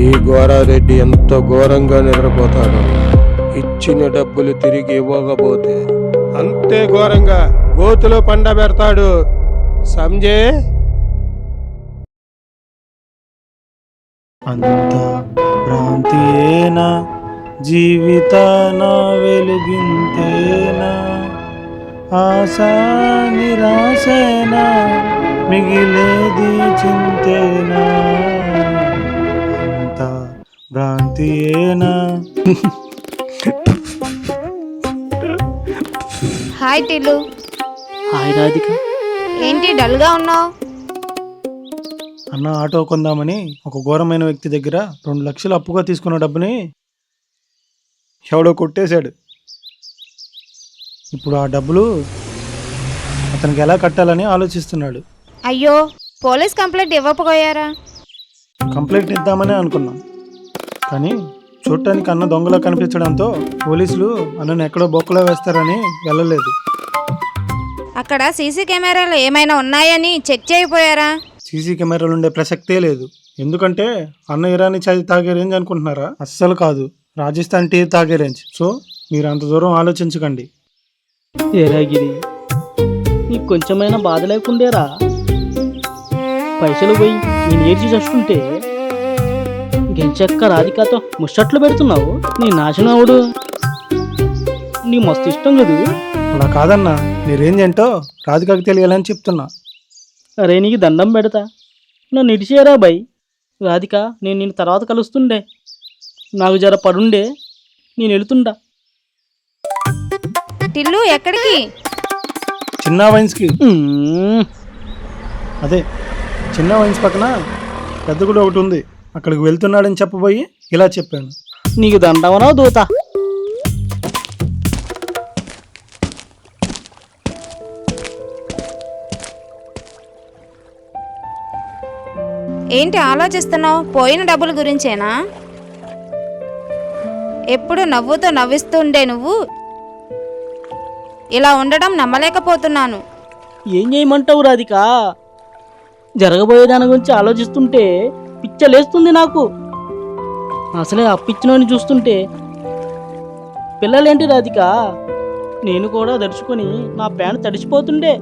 ఈ గోరారెడ్డి ఎంత ఘోరంగా నిద్రపోతాడో. ఇచ్చిన డబ్బులు తిరిగి ఇవ్వకపోతే అంతే ఘోరంగా గోతులో పండబెడతాడు. సంజే. అంతా భ్రాంతియేనా, జీవితాన వెలుగింతేనా, ఆశ నిరాశేనా, మిగిలేది చింతేనా, అంతా భ్రాంతియేనా. హాయ్ టిల్లు. హాయ్ రాధిక. ఏంటి డల్గా ఉన్నావు? అన్న ఆటో కొందామని ఒక ఘోరమైన వ్యక్తి దగ్గర 2 లక్షలు అప్పుగా తీసుకున్న డబ్బుని ఎవడో కొట్టేశాడు. ఇప్పుడు ఆ డబ్బులు అతనికి ఎలా కట్టాలని ఆలోచిస్తున్నాడు. అయ్యో, పోలీస్ కంప్లైంట్ ఇవ్వకపోయారా? కంప్లైంట్ ఇద్దామని అనుకున్నాం, కానీ చూడటానికి అన్న దొంగలా కనిపించడంతో పోలీసులు అన్నను ఎక్కడో బొక్కలో వేస్తారని వెళ్ళలేదు. అక్కడ సీసీ కెమెరాలు ఏమైనా ఉన్నాయని చెక్ చేయకపోయారా? సీసీ కెమెరాలు ఉండే ప్రసక్తే లేదు. ఎందుకంటే అన్న ఇరానీ చాయ్ తాగే రేంజ్ అనుకుంటున్నారా? అస్సలు కాదు, రాజస్థాన్ టీ తాగే రేంజ్. సో మీరు అంత దూరం ఆలోచించకండి. ఏరాగిరి, నీకు కొంచెమైనా బాధ లేకుండేరా? పైసలు పోయి నేను ఏడ్చి చస్తుంటే గెంచక్క రాధికతో ముచ్చట్లు పెడుతున్నావు. నీ నాశనవుడు నీ మస్తు ఇష్టం కదూ. అలా కాదన్నా, నీ రేంజ్ ఏంటో రాధికకు తెలియాలని చెప్తున్నా. అరే నీకు దండం పెడతా, నన్ను ఇడిచేయరా బై. రాధిక, నేను నిన్ను తర్వాత కలుస్తుండే. నాకు జర పడుండే, నేను వెళుతుండా. టిల్లు ఎక్కడికి? చిన్న వైన్స్కి. అదే చిన్న వైన్స్ పక్కన పెద్ద గుడి ఒకటి ఉంది, అక్కడికి వెళ్తున్నాడని చెప్పబోయి ఇలా చెప్పాను. నీకు దండమనో దూత. ఏంటి ఆలోచిస్తున్నావు? పోయిన డబ్బుల గురించేనా? ఎప్పుడు నవ్వుతో నవ్విస్తుండే నువ్వు ఇలా ఉండడం నమ్మలేకపోతున్నాను. ఏం చేయమంటావు రాధిక? జరగబోయే దాని గురించి ఆలోచిస్తుంటే పిచ్చలేస్తుంది నాకు. అసలే అప్పిచ్చినోని చూస్తుంటే పిల్లలేంటి రాధిక, నేను కూడా దడుచుకొని నా ప్యాంట్ తడిసిపోతుండే.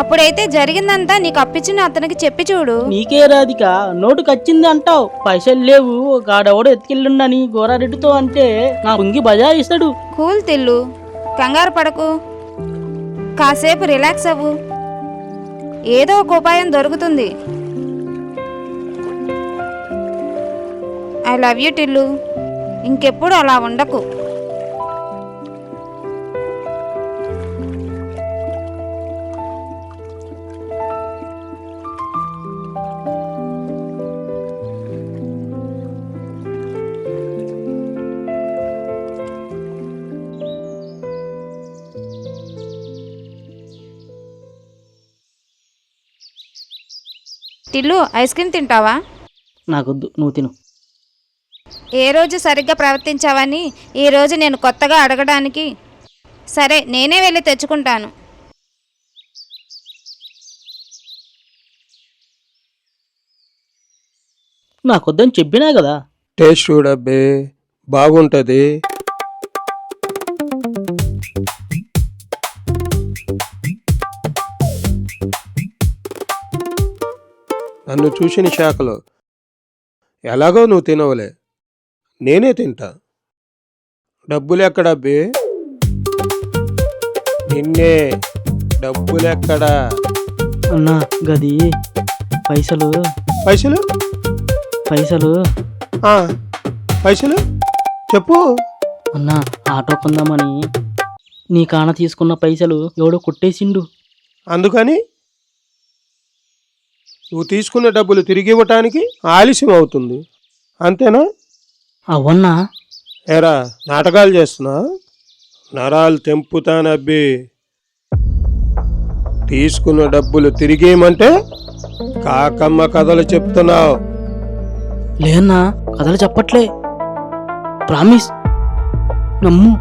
అప్పుడైతే జరిగిందంతా నీకు అప్పిచ్చిన అతనికి చెప్పి చూడు. నీకే రాధిక, నోటుకు వచ్చింది అంటావు. పైసలు లేవు, గాడెవడో ఎత్తుకెళ్ళుండని గోరారెడ్డితో అంటే నా పొంగి బజాయిస్తాడు. కూల్ తిల్లు, కంగారు పడకు, కాసేపు రిలాక్స్ అవ్వు. ఏదో ఒక ఉపాయం దొరుకుతుంది. I love you Tillu. ఇంకెప్పుడు అలా ఉండకు. టిల్లు, ఐస్ క్రీమ్ తింటావా? నాకొద్దు, నువ్వు తిను. ఏ రోజు సరిగ్గా ప్రవర్తించావని ఈ రోజు నేను కొత్తగా అడగడానికి. సరే, నేనే వెళ్ళి తెచ్చుకుంటాను. నాకొద్దని చెప్పినా కదా. టేస్ట్ చూడబ్బే, బాగుంటుంది. నన్ను చూసిన శాఖలో ఎలాగో నువ్వు తినవలే, నేనే తింటా. డబ్బులెక్కడబ్బే? నిన్నే. డబ్బులెక్కడా? అన్నా గది పైసలు. పైసలు? పైసలు పైసలు చెప్పు. అన్నా, ఆటో కొందామని నీ కాన తీసుకున్న పైసలు ఎవడో కొట్టేసిండు. అందుకని నువ్వు తీసుకున్న డబ్బులు తిరిగి ఇవ్వటానికి ఆలస్యం అవుతుంది, అంతేనా? అవన్నా? ఏరా, నాటకాలు చేస్తున్నా? నరాలు తెంపుతానబ్బి. తీసుకున్న డబ్బులు తిరిగేయమంటే కాకమ్మ కథలు చెప్తున్నావు. లేదన్నా, కథలు చెప్పట్లే. ప్రామిస్, నమ్ము.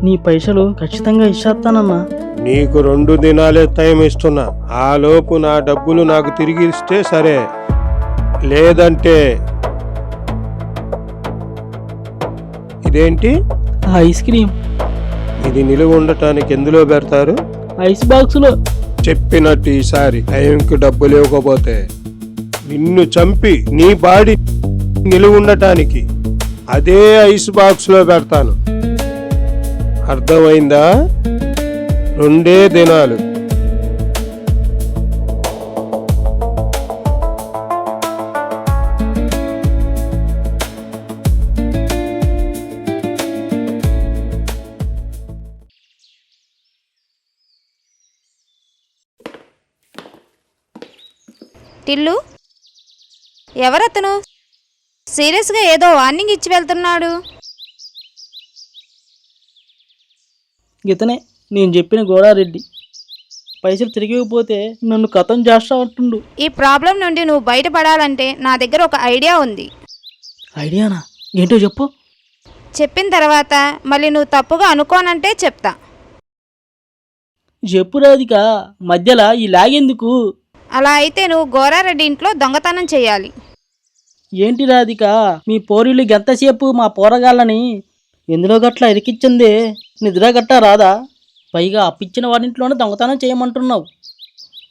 నీ పైసలు ఖచ్చితంగా ఇచ్చేస్తానన్నా. నీకు 2 దినాలే టైం ఇస్తున్నా. ఆలోపు నా డబ్బులు నాకు తిరిగి ఇస్తే సరే, లేదంటే ఇదేంటి? ఐస్ క్రీమ్ ఇది నిలువ ఉండటానికి ఎందులో పెడతారు? ఐస్ బాక్స్లో. చెప్పినట్టు ఈసారి టైంకి డబ్బులు ఇవ్వకపోతే నిన్ను చంపి నీ బాడీ నిలువ ఉండటానికి అదే ఐస్ బాక్స్ లో పెడతాను. అర్థమైందా? 2 దినాలు. టిల్లు, ఎవరతను? సీరియస్గా ఏదో వార్నింగ్ ఇచ్చి వెళ్తున్నాడు. ఇతనే నేను చెప్పిన గోడారెడ్డి. పైసలు తిరిగిపోతే నన్ను కథం చేస్తా అంటుండు. ఈ ప్రాబ్లం నుండి నువ్వు బయటపడాలంటే నా దగ్గర ఒక ఐడియా ఉంది. ఐడియానా? ఏంటో చెప్పు. చెప్పిన తర్వాత మళ్ళీ నువ్వు తప్పుగా అనుకోనంటే చెప్తా. చెప్పు రాధిక, మధ్యలో ఈ లాగెందుకు? అలా అయితే నువ్వు గోరారెడ్డి ఇంట్లో దొంగతనం చేయాలి. ఏంటి రాధిక, మీ పోరీలు ఎంతసేపు మా పోరగాళ్ళని ఎందులో గట్లా ఇరికిచ్చింది? నిద్ర గట్టా రాదా? పైగా అప్పిచ్చిన వాడింట్లోనే దొంగతనం చేయమంటున్నావు.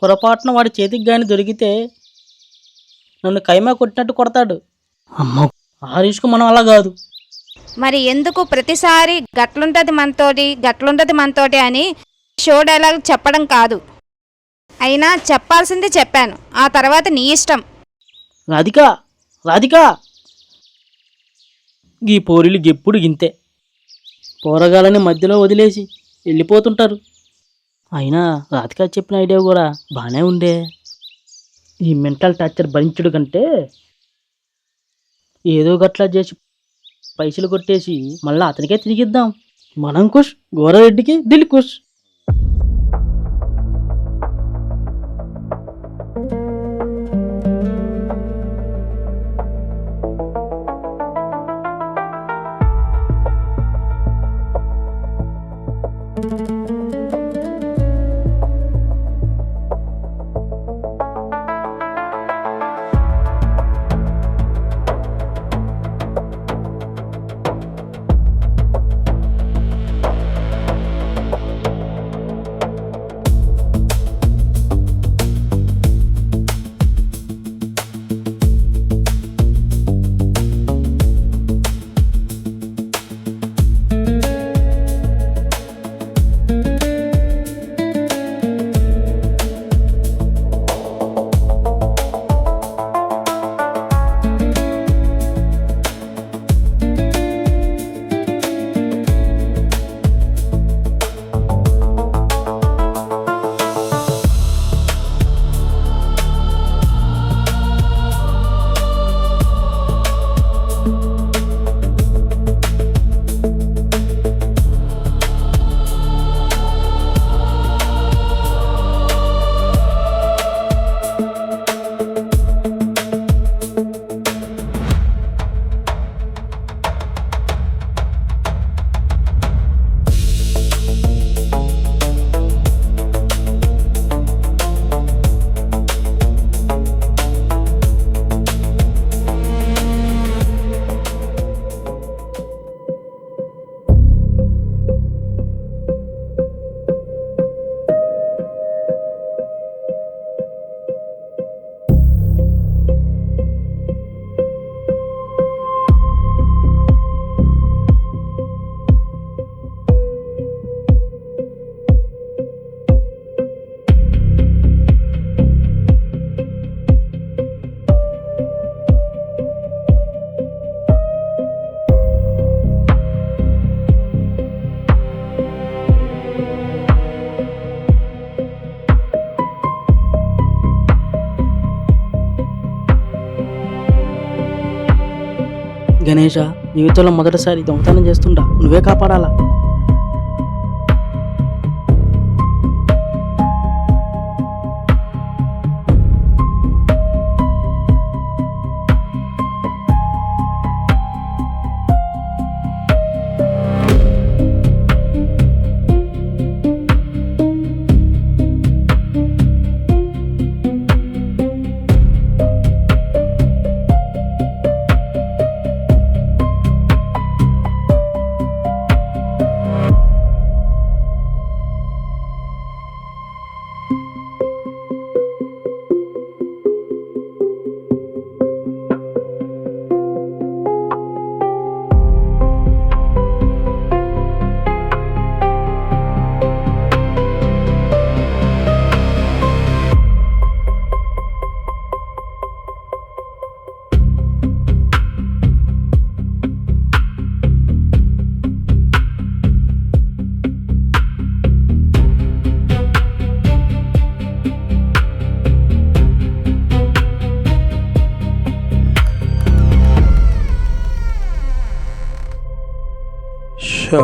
పొరపాటున వాడి చేతికి గాని దొరికితే నన్ను కైమా కొట్టినట్టు కొడతాడు. అమ్మో, ఆ రిస్క్ మనం అలా కాదు. మరి ఎందుకు ప్రతిసారి గట్లుంటది మనతోటి అని షో డైలాగ్ చెప్పడం కాదు. అయినా చెప్పాల్సింది చెప్పాను, ఆ తర్వాత నీ ఇష్టం. రాధిక, రాధిక, ఈ పోరీలు ఎప్పుడు గింతే. పోరగాలని మధ్యలో వదిలేసి వెళ్ళిపోతుంటారు. అయినా రాధిక చెప్పిన ఐడియా కూడా బాగానే ఉండే. ఈ మెంటల్ టార్చర్ భరించుడు కంటే ఏదో గట్లా చేసి పైసలు కొట్టేసి మళ్ళీ అతనికే తిరిగిద్దాం. మనం ఖుష్, గోరారెడ్డికి దిల్ ఖుష్. గణేష, జీవితంలో మొదటిసారి దొంగతనం చేస్తుండా, నువ్వే కాపాడాలా.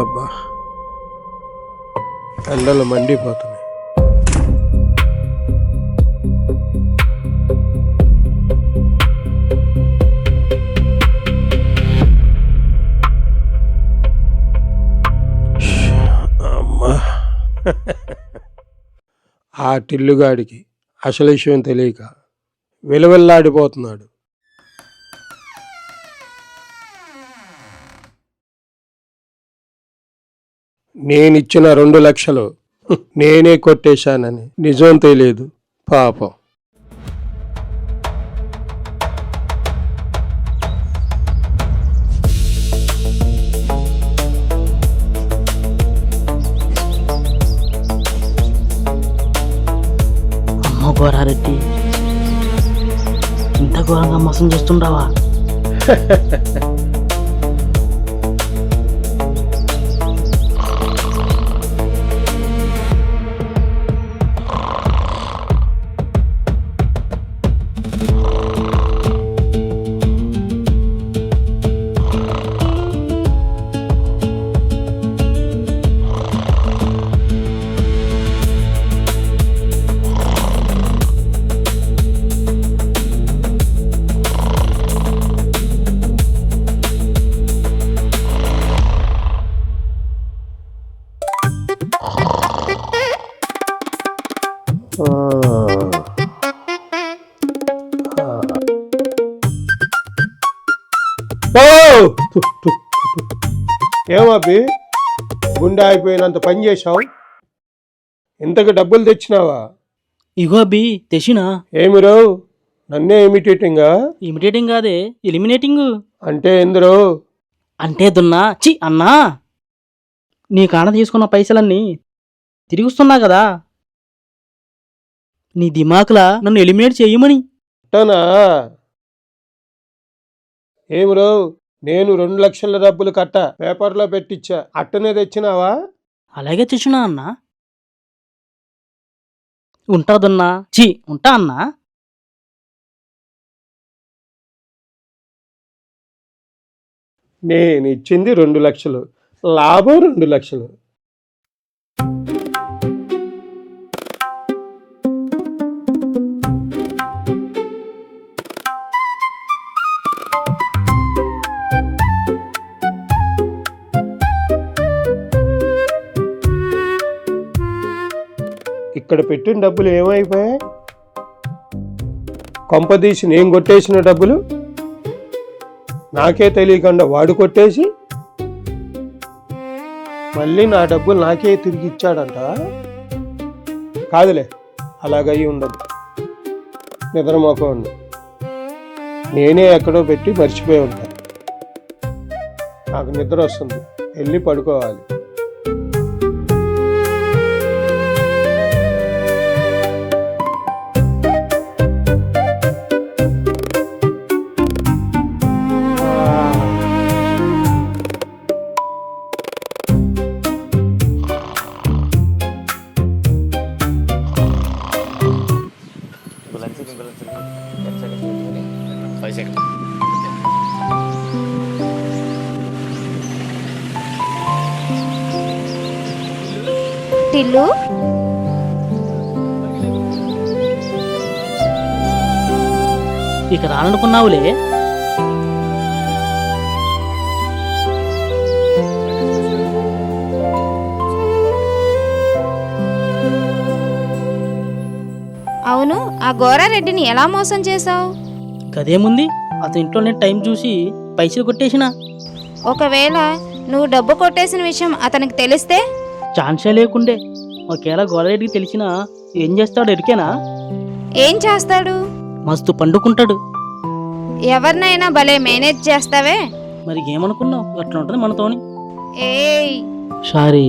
అబ్బా, ఎండలు మండిపోతున్నాయి. అమ్మా, ఆ టిల్లుగాడికి అసలు విషయం తెలియక విలవిల్లాడిపోతున్నాడు. నేనిచ్చిన 2 లక్షలు నేనే కొట్టేశానని నిజం తెలియదు పాపం. అమ్మ గోరారెడ్డి, ఇంత ఘోరంగా మోసం చేస్తుండవా? ఏమబ్బి, గుండె అయిపోయినంత పని చేశావు. ఇంతకు డబ్బులు తెచ్చినావా? ఇగో అబ్బి తెచ్చినా. ఏమిరో నన్నే ఇమిటేటింగా? ఇమిటేటింగ్ కాదే, ఎలిమినేటింగ్. అంటే ఎందురో? అంటే దున్నా చి అన్నా, నీ కాడ తీసుకున్న పైసలన్నీ తిరిగిస్తున్నా కదా, నీ దిమాకులా నన్ను ఎలిమినేట్ చేయమని. అట్టనా? ఏమిరో, నేను 2 లక్షల డబ్బులు కట్ట పేపర్లో పెట్టించా, అట్టనే తెచ్చినావా? అలాగే తెచ్చునా అన్నా. ఉంటాదున్నా చి ఉంటా అన్నా. నేను ఇచ్చింది 2 లక్షలు, లాభం 2 లక్షలు. ఇక్కడ పెట్టిన డబ్బులు ఏమైపోయాయి? కొంపదీసి నేను కొట్టేసిన డబ్బులు నాకే తెలియకుండా వాడు కొట్టేసి మళ్ళీ నా డబ్బులు నాకే తిరిగి ఇచ్చాడంట. కాదులే, అలాగయి ఉండదు. నిద్రమోకండి, నేనే ఎక్కడో పెట్టి మర్చిపోయి ఉంటాను. నాకు నిద్ర వస్తుంది, వెళ్ళి పడుకోవాలి. టిల్లు, ఇక రాననుకున్నావులే. అవును, ఆ గోరారెడ్డిని ఎలా మోసం చేశావు? గదేముంది, అతని ఇంట్లో నేను టైం చూసి పైసలు కొట్టేసిన. ఒకవేళ నువ్వు డబ్బు కొట్టేసిన విషయం అతనికి తెలిస్తే? ఛాన్సే లేకుండే. ఒకవేళ గోదారెడ్డికి తెలిసినా ఏం చేస్తాడు ఎరికేనా? ఏం చేస్తాడు? మస్తు పండుకుంటాడు. ఎవరినైనా భలే మేనేజ్ చేస్తావే. మరి ఏమనుకున్నావు, అట్లా ఉంటుంది మనతోని. ఏయ్, సారీ.